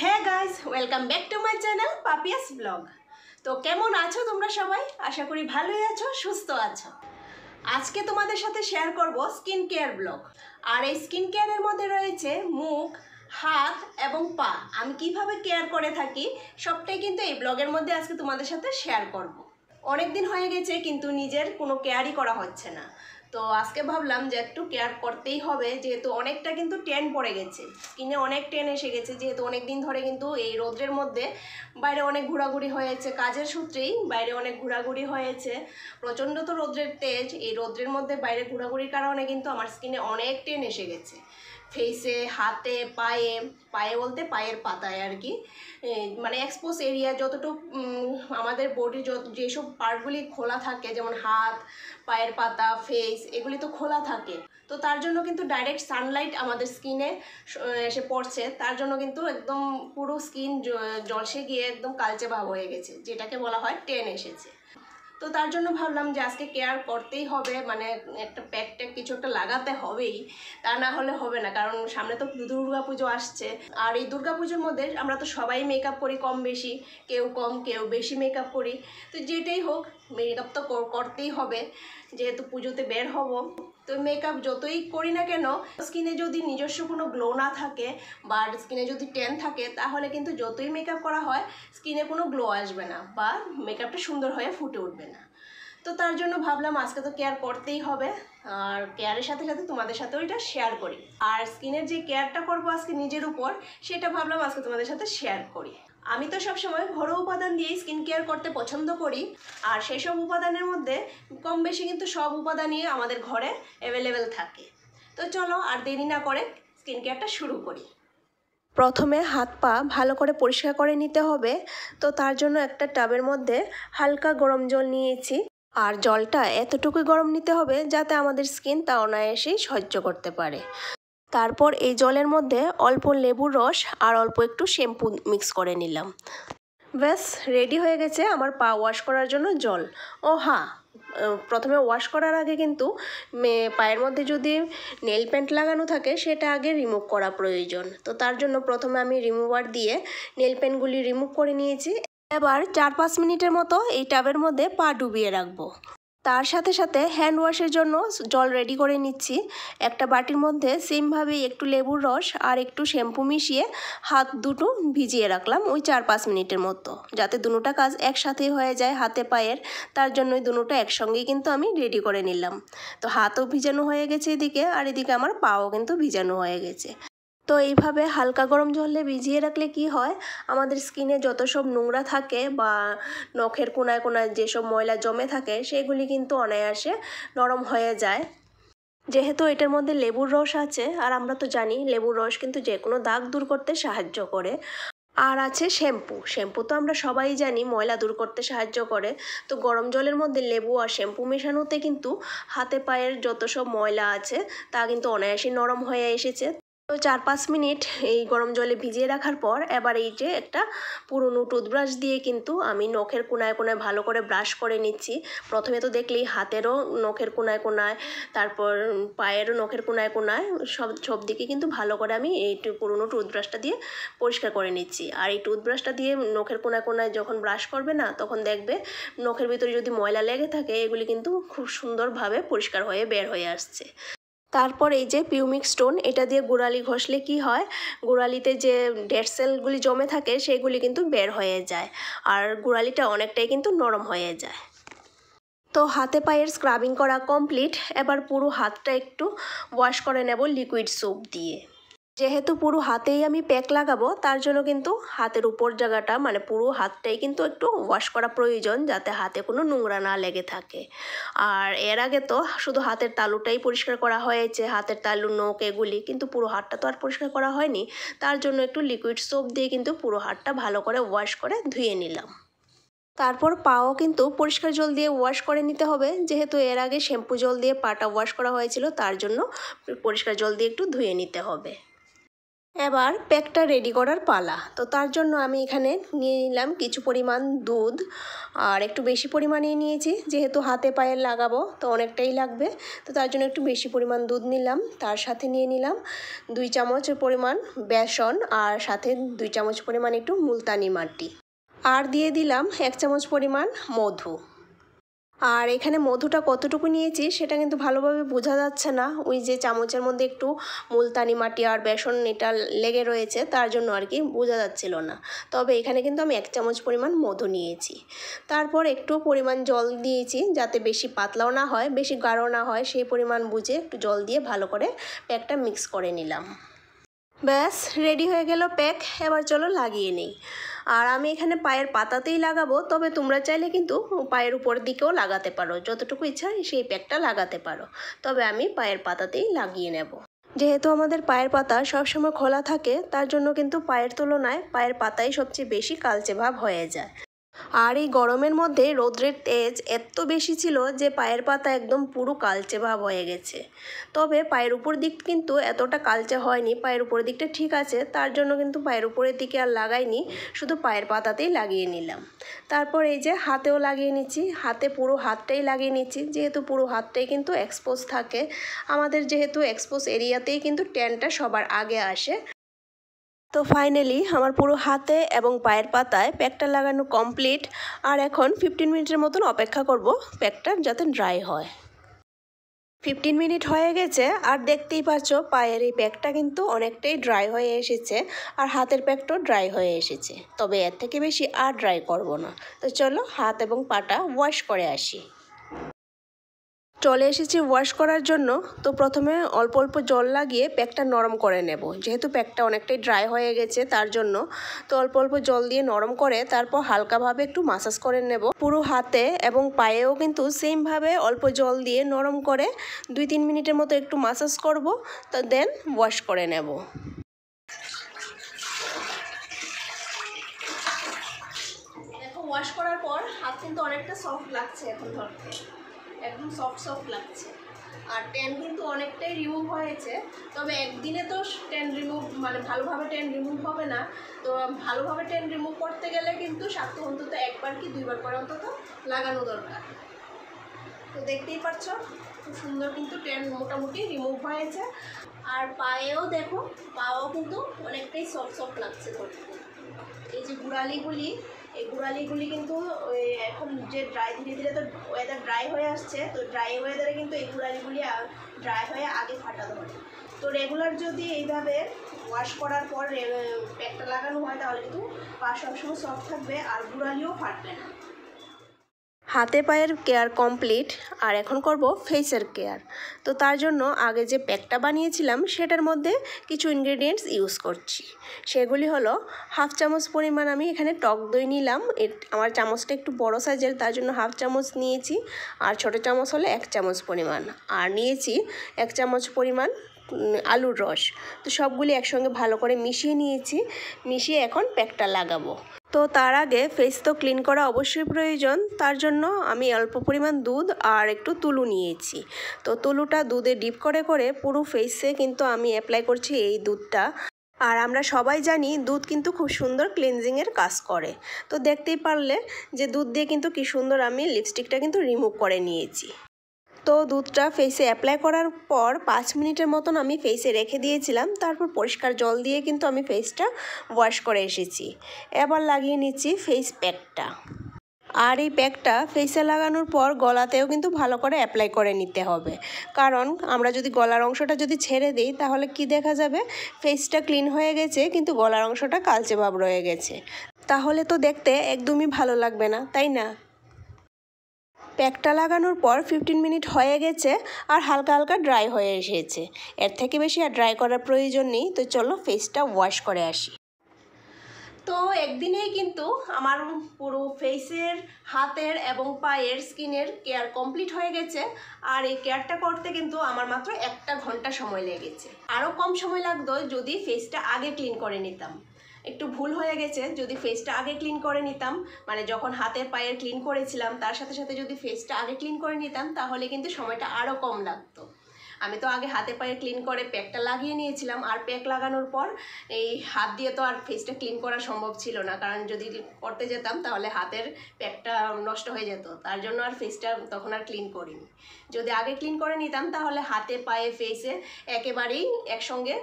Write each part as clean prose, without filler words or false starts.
হ্যাঁ guys, welcome back to my channel Papiya's blog. তো কেমন আছো তোমরা সবাই? আশা করি ভালোই আছো, সুস্থ আছো। আজকে তোমাদের সাথে শেয়ার করব স্কিন কেয়ার ব্লগ। আর এই স্কিন কেয়ারের মধ্যে রয়েছে মুখ, হাত এবং পা। আমি কিভাবে কেয়ার করে থাকি সবটাই কিন্তু এই ব্লগের মধ্যে আজকে তোমাদের সাথে শেয়ার করব। অনেক দিন হয়ে গেছে কিন্তু নিজের কোনো কেয়ারই করা হচ্ছে না। তো আজকে ভাবলাম যে একটু কেয়ার করতেই হবে, যেহেতু অনেকটা কিন্তু ট্যান পড়ে গেছে, স্কিনে অনেক ট্যান এসে গেছে। যেহেতু অনেক দিন ধরে কিন্তু এই রোদ্রের মধ্যে বাইরে অনেক ঘোরাঘুরি হয়েছে, কাজের সূত্রেই বাইরে অনেক ঘোরাঘুরি হয়েছে। প্রচণ্ড তো রোদ্রের তেজ, এই রোদ্রের মধ্যে বাইরে ঘোরাঘুরির কারণে কিন্তু আমার স্কিনে অনেক ট্যান এসে গেছে। ফেসে, হাতে, পায়ে, পায়ে বলতে পায়ের পাতায় আর কি, মানে এক্সপোজ এরিয়া যতটুকু আমাদের বডির যেসব পার্টগুলি খোলা থাকে, যেমন হাত, পায়ের পাতা, ফেস, এগুলি তো খোলা থাকে। তো তার জন্য কিন্তু ডাইরেক্ট সানলাইট আমাদের স্কিনে এসে পড়ছে, তার জন্য কিন্তু একদম পুরো স্কিন জলসে গিয়ে একদম কালচে ভাব হয়ে গেছে, যেটাকে বলা হয় ট্যান এসেছে। তো তার জন্য ভাবলাম যে আজকে কেয়ার করতেই হবে, মানে একটা প্যাক ট্যাক কিছু একটা লাগাতে হবেই, তা না হলে হবে না। কারণ সামনে তো দুর্গা পুজো আসছে, আর এই দুর্গা পুজোর মধ্যে আমরা তো সবাই মেকআপ করি কম বেশি, কেউ কম কেউ বেশি মেকআপ করি। তো যেটাই হোক, মেকআপ তো করতেই হবে, যেহেতু পুজোতে বের হব। তো মেকআপ যতই করি না কেন, স্কিনে যদি নিজস্ব কোনো গ্লো না থাকে বা স্কিনে যদি ট্যান থাকে, তাহলে কিন্তু যতই মেকআপ করা হয় স্কিনে কোনো গ্লো আসবে না বা মেকআপটা সুন্দর হয়ে ফুটে উঠবে না। তো তার জন্য ভাবলাম আজকে তো কেয়ার করতেই হবে, আর কেয়ারের সাথে সাথে তোমাদের সাথেও এটা শেয়ার করি। আর স্কিনের যে কেয়ারটা করবো আজকে নিজের উপর, সেটা ভাবলাম আজকে তোমাদের সাথে শেয়ার করি। আমি তো সবসময় ঘরোয়া উপাদান দিয়েই স্কিন কেয়ার করতে পছন্দ করি, আর সেসব উপাদানের মধ্যে কম বেশি কিন্তু সব উপাদানই আমাদের ঘরে অ্যাভেলেবেল থাকে। তো চলো আর দেরি না করে স্কিন কেয়ারটা শুরু করি। প্রথমে হাত পা ভালো করে পরিষ্কার করে নিতে হবে। তো তার জন্য একটা টাবের মধ্যে হালকা গরম জল নিয়েছি, আর জলটা এতটুকুই গরম নিতে হবে যাতে আমাদের স্কিন তা অনায়াসেই সহ্য করতে পারে। তারপর এই জলের মধ্যে অল্প লেবুর রস আর অল্প একটু শ্যাম্পু মিক্স করে নিলাম। ব্যাস রেডি হয়ে গেছে আমার পা ওয়াশ করার জন্য জল। ও হ্যাঁ, প্রথমে ওয়াশ করার আগে কিন্তু পায়ের মধ্যে যদি নেল পেন্ট লাগানো থাকে সেটা আগে রিমুভ করা প্রয়োজন। তো তার জন্য প্রথমে আমি রিমুভার দিয়ে নেল পেন্টগুলি রিমুভ করে নিয়েছি। এবার 4-5 মিনিটের মতো এই টাবের মধ্যে পা ডুবিয়ে রাখবো। তার সাথে সাথে হ্যান্ড ওয়াশের জন্য জল রেডি করে নিচ্ছি। একটা বাটির মধ্যে সেমভাবেই একটু লেবুর রস আর একটু শ্যাম্পু মিশিয়ে হাত দুটো ভিজিয়ে রাখলাম ওই 4-5 মিনিটের মতো, যাতে দুটোটা কাজ একসাথেই হয়ে যায় হাতে পায়ের। তার জন্যই দুটোটা একসঙ্গেই কিন্তু আমি রেডি করে নিলাম। তো হাতও ভিজানো হয়ে গেছে এদিকে, আর এদিকে আমার পাও কিন্তু ভিজানো হয়ে গেছে। তো এইভাবে হালকা গরম জলে ভিজিয়ে রাখলে কি হয়, আমাদের স্কিনে যত সব নোংরা থাকে বা নখের কোনায় কোনায় যেসব ময়লা জমে থাকে সেগুলি কিন্তু অনায়াসে নরম হয়ে যায়। যেহেতু এটার মধ্যে লেবুর রস আছে, আর আমরা তো জানি লেবুর রস কিন্তু যে কোনো দাগ দূর করতে সাহায্য করে। আর আছে শ্যাম্পু। শ্যাম্পু তো আমরা সবাই জানি ময়লা দূর করতে সাহায্য করে। তো গরম জলের মধ্যে লেবু আর শ্যাম্পু মেশানোতে কিন্তু হাতে পায়ের যত সব ময়লা আছে তা কিন্তু অনায়াসে নরম হয়ে এসেছে। তো 4-5 মিনিট এই গরম জলে ভিজিয়ে রাখার পর এবার এই যে একটা পুরনো টুথব্রাশ দিয়ে কিন্তু আমি নখের কোনায় কোনায় ভালো করে ব্রাশ করে নিচ্ছি। প্রথমে তো দেখলেই হাতেরও নখের কোনায় কোনায়, তারপর পায়েরও নখের কোনায় কোনায়, সব দিকে কিন্তু ভালো করে আমি এই পুরনো টুথব্রাশটা দিয়ে পরিষ্কার করে নিচ্ছি। আর এই টুথব্রাশটা দিয়ে নখের কোনায় কোনায় যখন ব্রাশ করবে না, তখন দেখবে নখের ভিতরে যদি ময়লা লেগে থাকে এগুলি কিন্তু খুব সুন্দরভাবে পরিষ্কার হয়ে বের হয়ে আসছে। তারপর এই যে পিউমিক স্টোন, এটা দিয়ে গোড়ালি ঘষলে কি হয়, গোড়ালিতে যে ডেড সেলগুলি জমে থাকে সেগুলি কিন্তু বের হয়ে যায়, আর গোড়ালিটা অনেকটাই কিন্তু নরম হয়ে যায়। তো হাতে পায়ের স্ক্রাবিং করা কমপ্লিট। এবার পুরো হাতটা একটু ওয়াশ করে নেব লিকুইড সোপ দিয়ে। যেহেতু পুরো হাতেই আমি প্যাক লাগাবো, তার জন্য কিন্তু হাতের উপর জায়গাটা মানে পুরো হাতটাই কিন্তু একটু ওয়াশ করা প্রয়োজন, যাতে হাতে কোনো নোংরা না লেগে থাকে। আর এর আগে তো শুধু হাতের তালুটাই পরিষ্কার করা হয়েছে, হাতের তালু, নখ এগুলি, কিন্তু পুরো হাতটা তো আর পরিষ্কার করা হয়নি। তার জন্য একটু লিকুইড সোপ দিয়ে কিন্তু পুরো হাতটা ভালো করে ওয়াশ করে ধুয়ে নিলাম। তারপর পাও কিন্তু পরিষ্কার জল দিয়ে ওয়াশ করে নিতে হবে, যেহেতু এর আগে শ্যাম্পু জল দিয়ে পাটা ওয়াশ করা হয়েছিল, তার জন্য পরিষ্কার জল দিয়ে একটু ধুয়ে নিতে হবে। এবার প্যাকটা রেডি করার পালা। তো তার জন্য আমি এখানে নিয়ে নিলাম কিছু পরিমাণ দুধ, আর একটু বেশি পরিমাণে নিয়েছি যেহেতু হাতে পায়ে লাগাবো তো অনেকটাই লাগবে। তো তার জন্য একটু বেশি পরিমাণ দুধ নিলাম, তার সাথে নিয়ে নিলাম 2 চামচ পরিমাণ বেসন, আর সাথে 2 চামচ পরিমাণ একটু মুলতানি মাটি, আর দিয়ে দিলাম 1 চামচ পরিমাণ মধু। আর এখানে মধুটা কতটুকু নিয়েছি সেটা কিন্তু ভালোভাবে বোঝা যাচ্ছে না, ওই যে চামচের মধ্যে একটু মুলতানি মাটি আর বেসন এটা লেগে রয়েছে তার জন্য আর কি বোঝা যাচ্ছিল না। তবে এখানে কিন্তু আমি 1 চামচ পরিমাণ মধু নিয়েছি। তারপর একটু পরিমাণ জল দিয়েছি যাতে বেশি পাতলাও না হয় বেশি গাঢ় না হয়, সেই পরিমাণ বুঝে একটু জল দিয়ে ভালো করে প্যাকটা মিক্স করে নিলাম। ব্যাস রেডি হয়ে গেল প্যাক। এবার চলো লাগিয়ে নিই। আর আমি এখানে পায়ের পাতাতেই লাগাবো, তবে তোমরা চাইলে কিন্তু পায়ের উপর দিকেও লাগাতে পারো, যতটুকু ইচ্ছা সেই প্যাকটা লাগাতে পারো। তবে আমি পায়ের পাতাতেই লাগিয়ে নেব। যেহেতু আমাদের পায়ের পাতা সবসময় খোলা থাকে তার জন্য কিন্তু পায়ের তুলনায় পায়ের পাতাই সবচেয়ে বেশি কালচে ভাব হয়ে যায়। আর এই গরমের মধ্যে রৌদ্রের তেজ এত বেশি ছিল যে পায়ের পাতা একদম পুরো কালচে ভাব হয়ে গেছে। তবে পায়ের উপর দিক কিন্তু এতটা কালচে হয়নি, পায়ের উপরের দিকটা ঠিক আছে, তার জন্য কিন্তু পায়ের উপরের দিকে আর লাগাইনি, শুধু পায়ের পাতাতেই লাগিয়ে নিলাম। তারপর এই যে হাতেও লাগিয়ে নিচ্ছি, হাতে পুরো হাতটাই লাগিয়ে নিচ্ছি, যেহেতু পুরো হাতটাই কিন্তু এক্সপোজ থাকে। আমাদের যেহেতু এক্সপোজ এরিয়াতেই কিন্তু ট্যানটা সবার আগে আসে। তো ফাইনালি আমার পুরো হাতে এবং পায়ের পাতায় প্যাকটা লাগানো কমপ্লিট। আর এখন 15 মিনিটের মতন অপেক্ষা করব প্যাকটা যাতে ড্রাই হয়। 15 মিনিট হয়ে গেছে, আর দেখতেই পাচ্ছ পায়ের এই প্যাকটা কিন্তু অনেকটাই ড্রাই হয়ে এসেছে, আর হাতের প্যাকটাও ড্রাই হয়ে এসেছে। তবে এর থেকে বেশি আর ড্রাই করব না। তো চলো হাত এবং পাটা ওয়াশ করে আসি। চলে এসেছি ওয়াশ করার জন্য। তো প্রথমে অল্প অল্প জল লাগিয়ে প্যাকটা নরম করে নেব, যেহেতু প্যাকটা অনেকটাই ড্রাই হয়ে গেছে তার জন্য। তো অল্প অল্প জল দিয়ে নরম করে তারপর হালকাভাবে একটু মাসাজ করে নেব পুরো হাতে এবং পায়েও কিন্তু সেমভাবে অল্প জল দিয়ে নরম করে 2-3 মিনিটের মতো একটু মাসাজ করব। তো দেন ওয়াশ করে নেব। দেখো ওয়াশ করার পর হাত কিন্তু অনেকটা সফট লাগছে, এখন ধরতে একদম সফট সফট লাগছে। আর ট্যান কিন্তু অনেকটাই রিমুভ হয়েছে। তবে একদিনে তো ট্যান রিমুভ মানে ভালোভাবে ট্যান রিমুভ হবে না। তো ভালোভাবে ট্যান রিমুভ করতে গেলে কিন্তু সাথে অন্তত 1বার কি 2বার করে অন্তত লাগানো দরকার। তো দেখতেই পাচ্ছ খুব সুন্দর কিন্তু ট্যান মোটামুটি রিমুভ হয়েছে। আর পায়েও দেখো, পাও কিন্তু অনেকটাই সফট সফট লাগছে ধরতে। এই যে গোড়ালিগুলি, এই গোড়ালিগুলি কিন্তু এখন যে ধীরে ধীরে তো ওয়েদার ড্রাই হয়ে আসছে, তো ড্রাই ওয়েদারে কিন্তু এই গোড়ালিগুলি ড্রাই হয়ে আগে ফাটা ধরে। তো রেগুলার যদি এইভাবে ওয়াশ করার পর প্যাকটা লাগানো হয় তাহলে কিন্তু পা সবসময় সফট থাকবে আর গোড়ালিও ফাটবে না। হাতে পায়ের কেয়ার কমপ্লিট, আর এখন করব ফেসের কেয়ার। তো তার জন্য আগে যে প্যাকটা বানিয়েছিলাম সেটার মধ্যে কিছু ইনগ্রেডিয়েন্টস ইউজ করছি। সেগুলি হলো 1/2 চামচ পরিমাণ আমি এখানে টক দই নিলাম। আমার চামচটা একটু বড় সাইজের তার জন্য 1/2 চামচ নিয়েছি, আর ছোটো চামচ হলে 1 চামচ পরিমাণ। আর নিয়েছি 1 চামচ পরিমাণ আলুর রস। তো সবগুলি একসঙ্গে ভালো করে মিশিয়ে নিয়েছি, মিশিয়ে এখন প্যাকটা লাগাবো। তো তার আগে ফেস তো ক্লিন করা অবশ্যই প্রয়োজন, তার জন্য আমি অল্প পরিমাণ দুধ আর একটু তুলু নিয়েছি। তো তুলুটা দুধে ডিপ করে করে পুরো ফেসে কিন্তু আমি অ্যাপ্লাই করছি এই দুধটা। আর আমরা সবাই জানি দুধ কিন্তু খুব সুন্দর ক্লিনজিংয়ের কাজ করে। তো দেখতেই পারলে যে দুধ দিয়ে কিন্তু কি সুন্দর আমি লিপস্টিকটা কিন্তু রিমুভ করে নিয়েছি। তো দুধটা ফেসে অ্যাপ্লাই করার পর 5 মিনিটের মতন আমি ফেসে রেখে দিয়েছিলাম। তারপর পরিষ্কার জল দিয়ে কিন্তু আমি ফেসটা ওয়াশ করে এসেছি। এবার লাগিয়ে নিচ্ছি ফেস প্যাকটা। আর এই প্যাকটা ফেসে লাগানোর পর গলাতেও কিন্তু ভালো করে অ্যাপ্লাই করে নিতে হবে, কারণ আমরা যদি গলার অংশটা যদি ছেড়ে দিই তাহলে কি দেখা যাবে, ফেসটা ক্লিন হয়ে গেছে কিন্তু গলার অংশটা কালচে ভাব রয়ে গেছে। তাহলে তো দেখতে একদমই ভালো লাগবে না, তাই না? প্যাকটা লাগানোর পর 15 মিনিট হয়ে গেছে, আর হালকা হালকা ড্রাই হয়ে এসেছে। এর থেকে বেশি আর ড্রাই করার প্রয়োজন নেই। তো চলো ফেসটা ওয়াশ করে আসি। তো একদিনেই কিন্তু আমার পুরো ফেসের, হাতের এবং পায়ের স্কিনের কেয়ার কমপ্লিট হয়ে গেছে। আর এই কেয়ারটা করতে কিন্তু আমার মাত্র 1 ঘন্টা সময় লেগেছে। আরও কম সময় লাগতো যদি ফেসটা আগে ক্লিন করে নিতাম। একটু ভুল হয়ে গেছে, যদি ফেসটা আগে ক্লিন করে নিতাম, মানে যখন হাতের পায়ের ক্লিন করেছিলাম তার সাথে সাথে যদি ফেসটা আগে ক্লিন করে নিতাম তাহলে কিন্তু সময়টা আরও কম লাগতো। আমি তো আগে হাতে পায়ে ক্লিন করে প্যাকটা লাগিয়ে নিয়েছিলাম, আর প্যাক লাগানোর পর এই হাত দিয়ে তো আর ফেসটা ক্লিন করা সম্ভব ছিল না, কারণ যদি করতে যেতাম তাহলে হাতের প্যাকটা নষ্ট হয়ে যেত, তার জন্য আর ফেসটা তখন আর ক্লিন করিনি। যদি আগে ক্লিন করে নিতাম তাহলে হাতে পায়ে ফেসে একেবারেই একসঙ্গে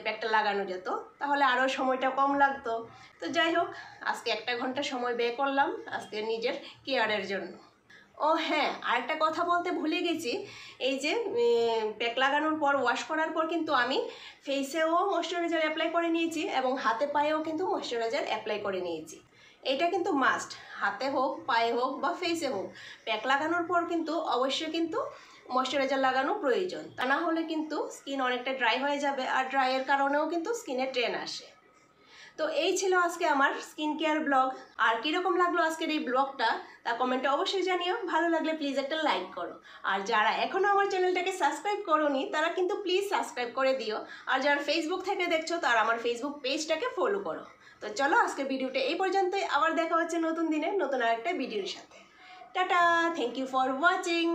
প্যাকটা লাগানো যেত, তাহলে আরও সময়টা কম লাগতো। তো যাই হোক, আজকে 1 ঘন্টা সময় ব্যয় করলাম আজকে নিজের কেয়ারের জন্য। ও হ্যাঁ, আরেকটা কথা বলতে ভুলে গেছি, এই যে প্যাক লাগানোর পর ওয়াশ করার পর কিন্তু আমি ফেসেও ময়শ্চারাইজার অ্যাপ্লাই করে নিয়েছি এবং হাতে পায়েও কিন্তু ময়শ্চারাইজার অ্যাপ্লাই করে নিয়েছি। এটা কিন্তু মাস্ট, হাতে হোক, পায়ে হোক বা ফেসে হোক, প্যাক লাগানোর পর কিন্তু অবশ্যই কিন্তু ময়শ্চারাইজার লাগানো প্রয়োজন, তা না হলে কিন্তু স্কিন অনেকটা ড্রাই হয়ে যাবে, আর ড্রাইয়ের কারণেও কিন্তু স্কিনে ট্রেন আসে। তো এই ছিল আজকে আমার স্কিন কেয়ার ব্লগ। আর কীরকম লাগলো আজকের এই ব্লগটা তা কমেন্টে অবশ্যই জানিও। ভালো লাগলে প্লিজ একটা লাইক করো, আর যারা এখনও আমার চ্যানেলটাকে সাবস্ক্রাইব করোনি তারা কিন্তু প্লিজ সাবস্ক্রাইব করে দিও, আর যারা ফেসবুক থেকে দেখছো তারা আমার ফেসবুক পেজটাকে ফলো করো। তো চলো আজকের ভিডিওটা এই পর্যন্তই, আবার দেখা হচ্ছে নতুন দিনে নতুন আরেকটা ভিডিওর সাথে। Tata, thank you for watching.